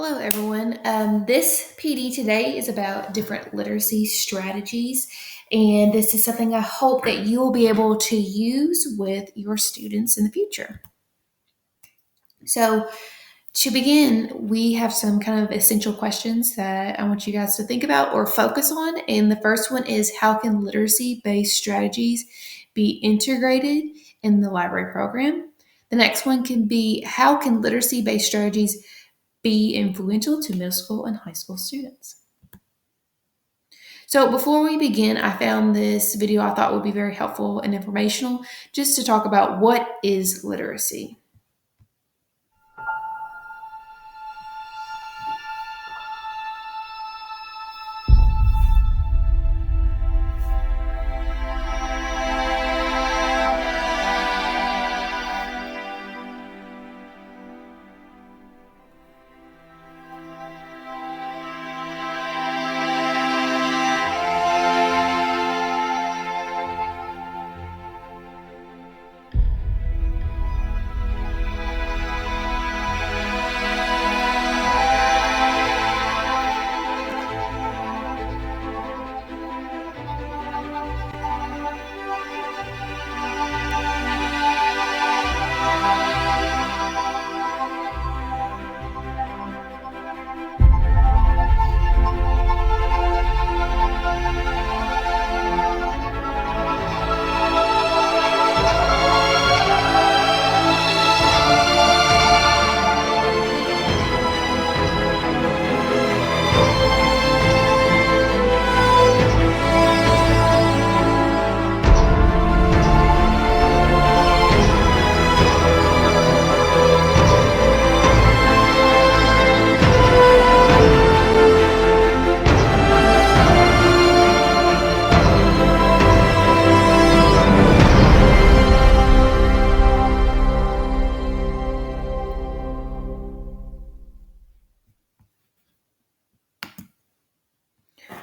Hello, everyone. This PD today is about different literacy strategies, and this is something I hope that you will be able to use with your students in the future. So, to begin, we have some kind of essential questions that I want you guys to think about or focus on. And the first one is, how can literacy based strategies be integrated in the library program? The next one can be, how can literacy based strategies be influential to middle school and high school students? So before we begin, I found this video I thought would be very helpful and informational just to talk about what is literacy.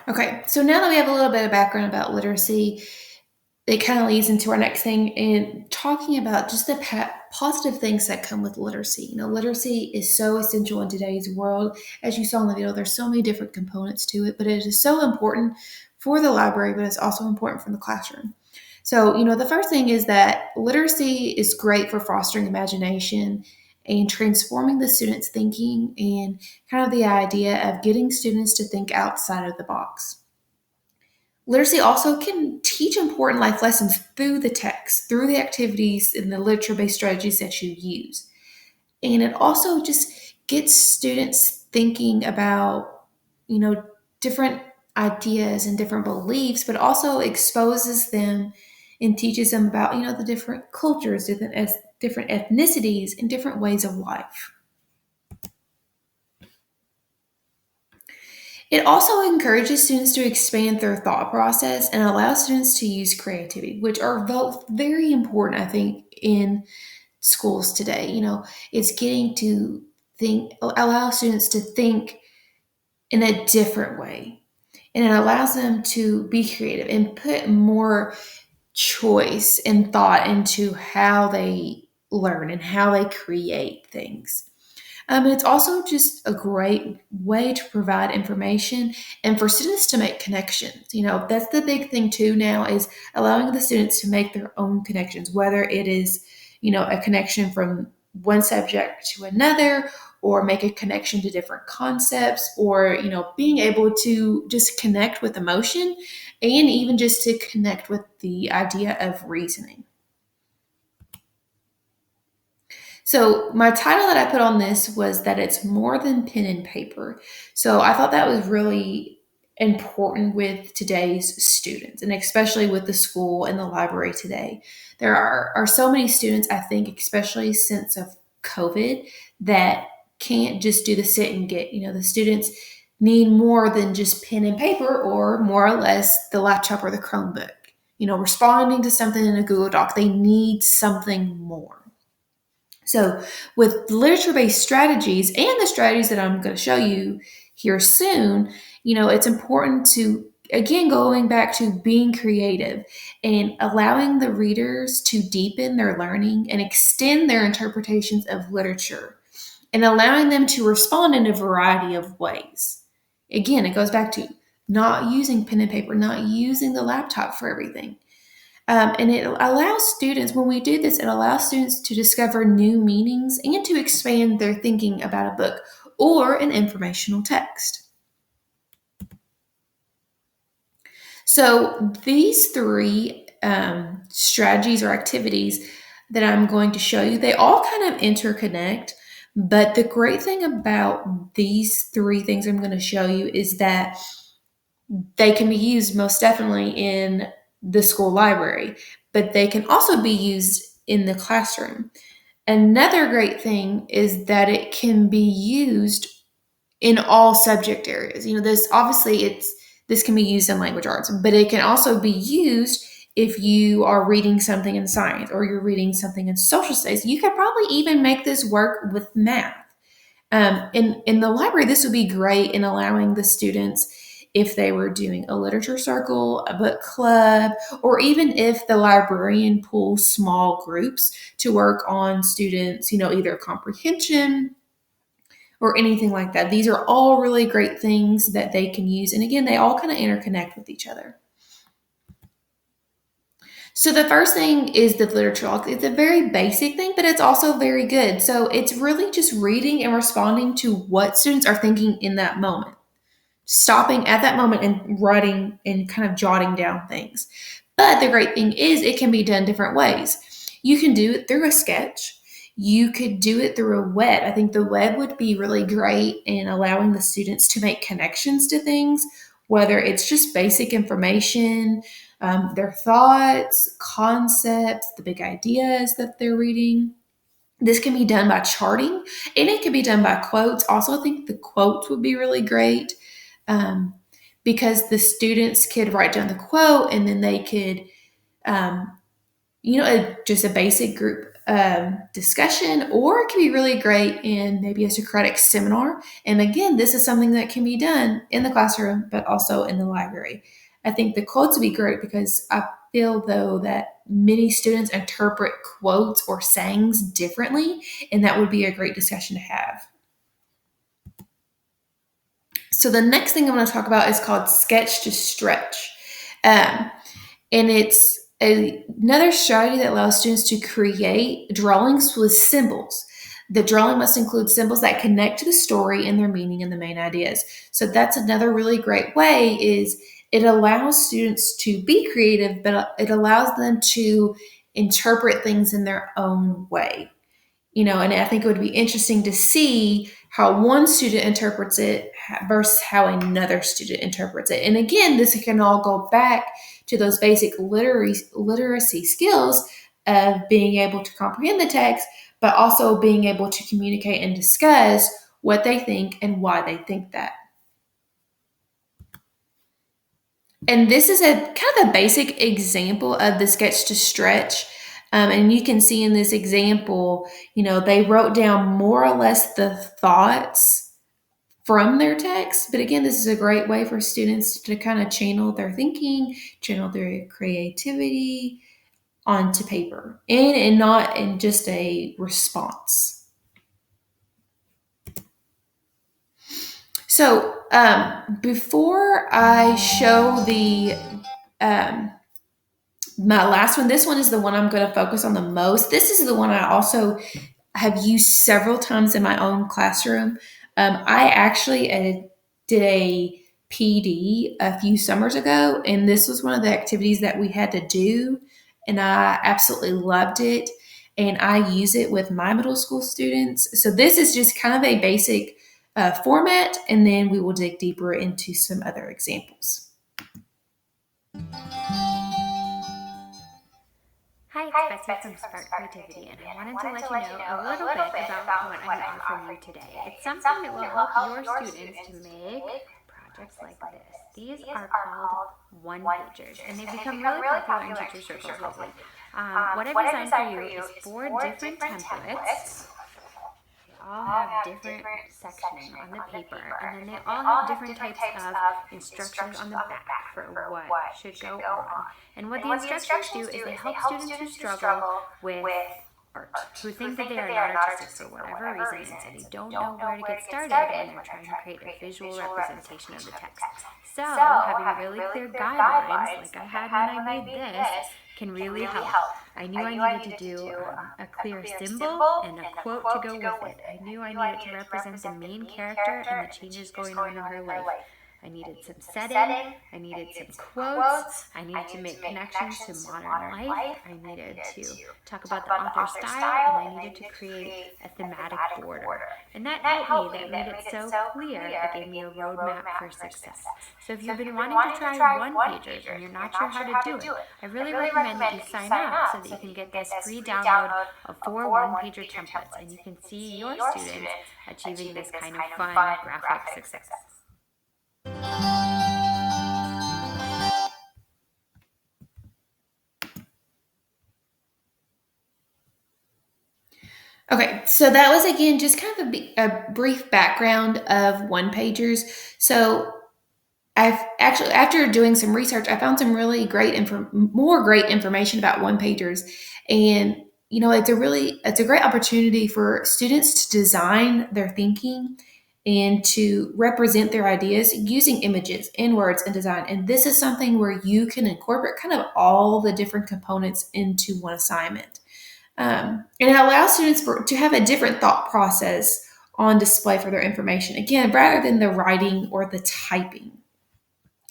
Okay, so now that we have a little bit of background about literacy, it kind of leads into our next thing and talking about just the positive things that come with literacy. Literacy is so essential in today's world. As you saw in the video, there's so many different components to it, but it is so important for the library, but it's also important for the classroom. So, the first thing is that literacy is great for fostering imagination and transforming the students' thinking and kind of the idea of getting students to think outside of the box. Literacy also can teach important life lessons through the text, through the activities and the literature based strategies that you use. And it also just gets students thinking about, different ideas and different beliefs, but also exposes them and teaches them about, the different cultures, different ethnicities, and different ways of life. It also encourages students to expand their thought process and allows students to use creativity, which are both very important, I think, in schools today. It's getting to allow students to think in a different way. And it allows them to be creative and put more choice and thought into how they learn and how they create things. It's also just a great way to provide information and for students to make connections. That's the big thing too now is allowing the students to make their own connections, whether it is, a connection from one subject to another or make a connection to different concepts or, being able to just connect with emotion and even just to connect with the idea of reasoning. So, my title that I put on this was that it's more than pen and paper. So, I thought that was really important with today's students and especially with the school and the library today. There are so many students, I think, especially since of COVID, that can't just do the sit and get. The students need more than just pen and paper or more or less the laptop or the Chromebook. Responding to something in a Google Doc, they need something more. So, with literature based strategies and the strategies that I'm going to show you here soon, it's important to, again, going back to being creative and allowing the readers to deepen their learning and extend their interpretations of literature. and allowing them to respond in a variety of ways. Again, it goes back to not using pen and paper, not using the laptop for everything. And it allows students, when we do this, it allows students to discover new meanings and to expand their thinking about a book or an informational text. So these three strategies or activities that I'm going to show you, they all kind of interconnect. But the great thing about these three things I'm going to show you is that they can be used most definitely in the school library, but they can also be used in the classroom. Another great thing is that it can be used in all subject areas. This obviously this can be used in language arts, but it can also be used if you are reading something in science or you're reading something in social studies. You could probably even make this work with math. In the library, this would be great in allowing the students, if they were doing a literature circle, a book club, or even if the librarian pulls small groups to work on students, either comprehension or anything like that. These are all really great things that they can use. And again, they all kind of interconnect with each other. So the first thing is the literature log. It's a very basic thing, but it's also very good. So it's really just reading and responding to what students are thinking in that moment. Stopping at that moment and writing and kind of jotting down things. But the great thing is it can be done different ways. You can do it through a sketch. You could do it through a web. I think the web would be really great in allowing the students to make connections to things, whether it's just basic information, their thoughts, concepts, the big ideas that they're reading. This can be done by charting, and it can be done by quotes. Also, I think the quotes would be really great, um, because the students could write down the quote and then they could, just a basic group discussion, or it can be really great in maybe a Socratic seminar. And again, this is something that can be done in the classroom, but also in the library. I think the quotes would be great because I feel, though, that many students interpret quotes or sayings differently, and that would be a great discussion to have. So the next thing I'm going to talk about is called sketch to stretch. And it's another strategy that allows students to create drawings with symbols. The drawing must include symbols that connect to the story and their meaning and the main ideas. So that's another really great way, is it allows students to be creative, but it allows them to interpret things in their own way. And I think it would be interesting to see how one student interprets it versus how another student interprets it. And again, this can all go back to those basic literacy skills of being able to comprehend the text, but also being able to communicate and discuss what they think and why they think that. And this is a kind of a basic example of the sketch to stretch. And you can see in this example, they wrote down more or less the thoughts from their text. But again, this is a great way for students to kind of channel their thinking, channel their creativity onto paper, and not in just a response. So before I show my last one, this one is the one I'm going to focus on the most. This is the one I also have used several times in my own classroom. I actually did a PD a few summers ago, and this was one of the activities that we had to do, and I absolutely loved it. And I use it with my middle school students. So this is just kind of a basic format, and then we will dig deeper into some other examples. Hi, it's Betsy from Spark Creativity, and I wanted to let you know a little bit about what I'm offering you today. It's something that will help your students to make projects like this. These are called one-pagers, and they've become really popular in teacher circles lately. What I've designed for you is 4 different templates. They all have different sectioning on the paper, and then they all have different types of instructions on the back for what should go on. And what the instructions do is they help students who struggle with art, who think that they are not artistic for whatever reason, and so they don't know where to get started when they're trying to create a visual representation of the text. So, having really clear guidelines, like I had when I made this, can really help. I knew I needed to do a clear symbol and a quote to go with it. I knew I needed to represent the main character and the changes going on in her life. I needed some setting, I needed some quotes, I needed to make connections to modern life, I needed to talk about the author's style, and I needed to create a thematic border. And that helped me, that made it so clear, it gave me a roadmap for success. So if you've been wanting to try one-pagers and you're not sure how to do it, I really recommend that you sign up so that you can get this free download of 4 one-pager templates, and you can see your students achieving this kind of fun graphic success. Okay, so that was again just kind of a brief background of one pagers. So I've actually, after doing some research, I found some really more great information about one pagers, and it's a great opportunity for students to design their thinking and to represent their ideas using images and words and design. And this is something where you can incorporate kind of all the different components into one assignment. And it allows students to have a different thought process on display for their information, again, rather than the writing or the typing.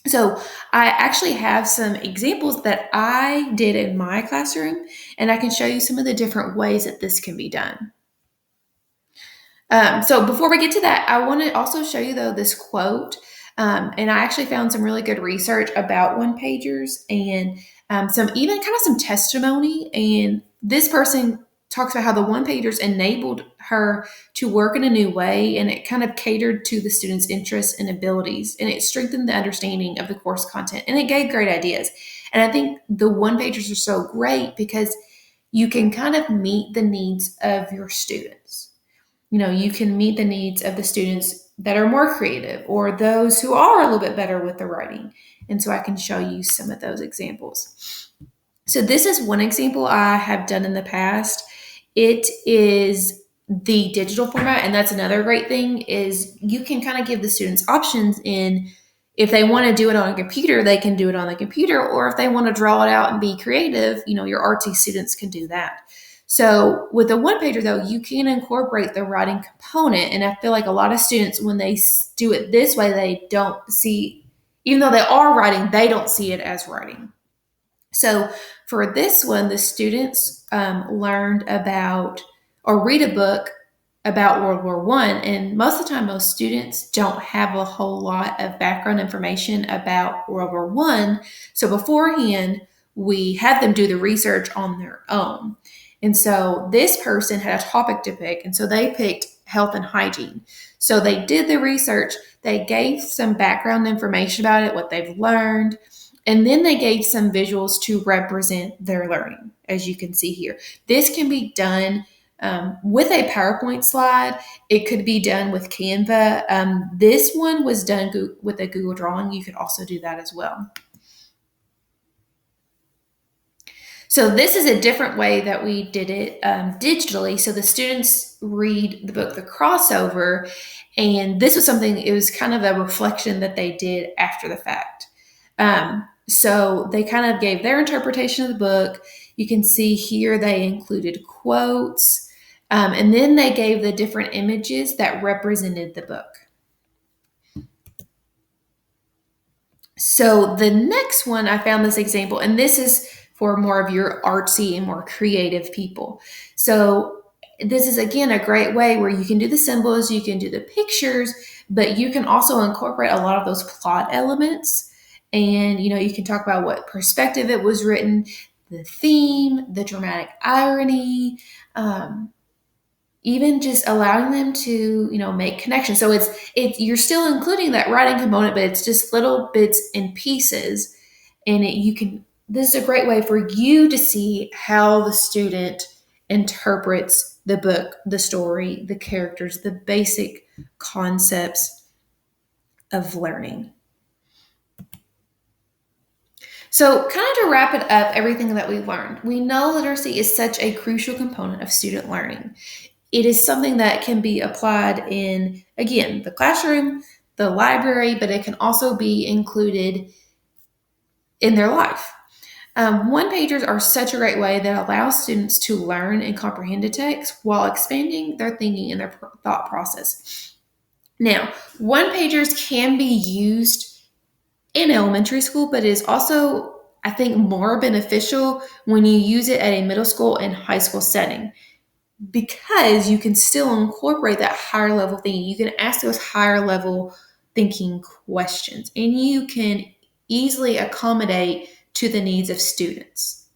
So I actually have some examples that I did in my classroom, and I can show you some of the different ways that this can be done. So before we get to that, I want to also show you, though, this quote. And I actually found some really good research about one pagers and some testimony. And this person talks about how the one pagers enabled her to work in a new way, and it kind of catered to the students' interests and abilities, and it strengthened the understanding of the course content, and it gave great ideas. And I think the one pagers are so great because you can kind of meet the needs of your students. You can meet the needs of the students that are more creative or those who are a little bit better with the writing. And so I can show you some of those examples. So this is one example I have done in the past. It is the digital format, and that's another great thing is you can kind of give the students options in if they want to do it on a computer, they can do it on the computer, or if they want to draw it out and be creative, your artsy students can do that. So with a one pager, though, you can incorporate the writing component. And I feel like a lot of students, when they do it this way, they don't see, even though they are writing, they don't see it as writing. So for this one, the students learned about or read a book about World War I. And most of the time, most students don't have a whole lot of background information about World War I. So beforehand, we had them do the research on their own. And so this person had a topic to pick, and so they picked health and hygiene. So they did the research, they gave some background information about it, what they've learned, and then they gave some visuals to represent their learning, as you can see here. This can be done with a PowerPoint slide. It could be done with Canva. This one was done with a Google Drawing. You could also do that as well. So this is a different way that we did it digitally. So the students read the book, The Crossover, and this was something, it was kind of a reflection that they did after the fact. So they kind of gave their interpretation of the book. You can see here they included quotes, and then they gave the different images that represented the book. So the next one, I found this example, and this is for more of your artsy and more creative people. So this is, again, a great way where you can do the symbols, you can do the pictures, but you can also incorporate a lot of those plot elements. And, you can talk about what perspective it was written, the theme, the dramatic irony, even just allowing them to, make connections. So you're still including that writing component, but it's just little bits and pieces. And this is a great way for you to see how the student interprets the book, the story, the characters, the basic concepts of learning. So, kind of to wrap it up, everything that we learned, we know literacy is such a crucial component of student learning. It is something that can be applied in, again, the classroom, the library, but it can also be included in their life. One pagers are such a great way that allows students to learn and comprehend a text while expanding their thinking and their thought process. Now, one pagers can be used in elementary school, but it is also, I think, more beneficial when you use it at a middle school and high school setting because you can still incorporate that higher level thinking. You can ask those higher level thinking questions and you can easily accommodate to the needs of students.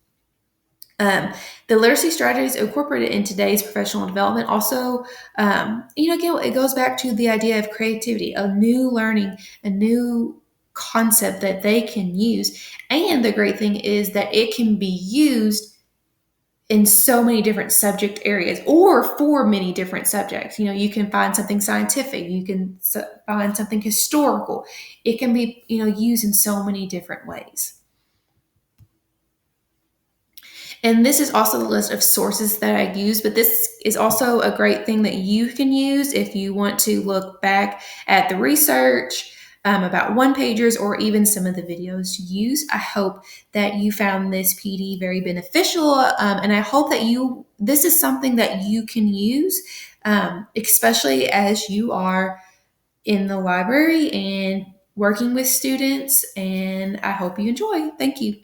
The literacy strategies incorporated in today's professional development also, again, it goes back to the idea of creativity, a new learning, a new concept that they can use. And the great thing is that it can be used in so many different subject areas or for many different subjects. You can find something scientific, you can find something historical. It can be, used in so many different ways. And this is also the list of sources that I use, but this is also a great thing that you can use if you want to look back at the research about one pagers or even some of the videos used. I hope that you found this PD very beneficial, and I hope that this is something that you can use, especially as you are in the library and working with students. And I hope you enjoy. Thank you.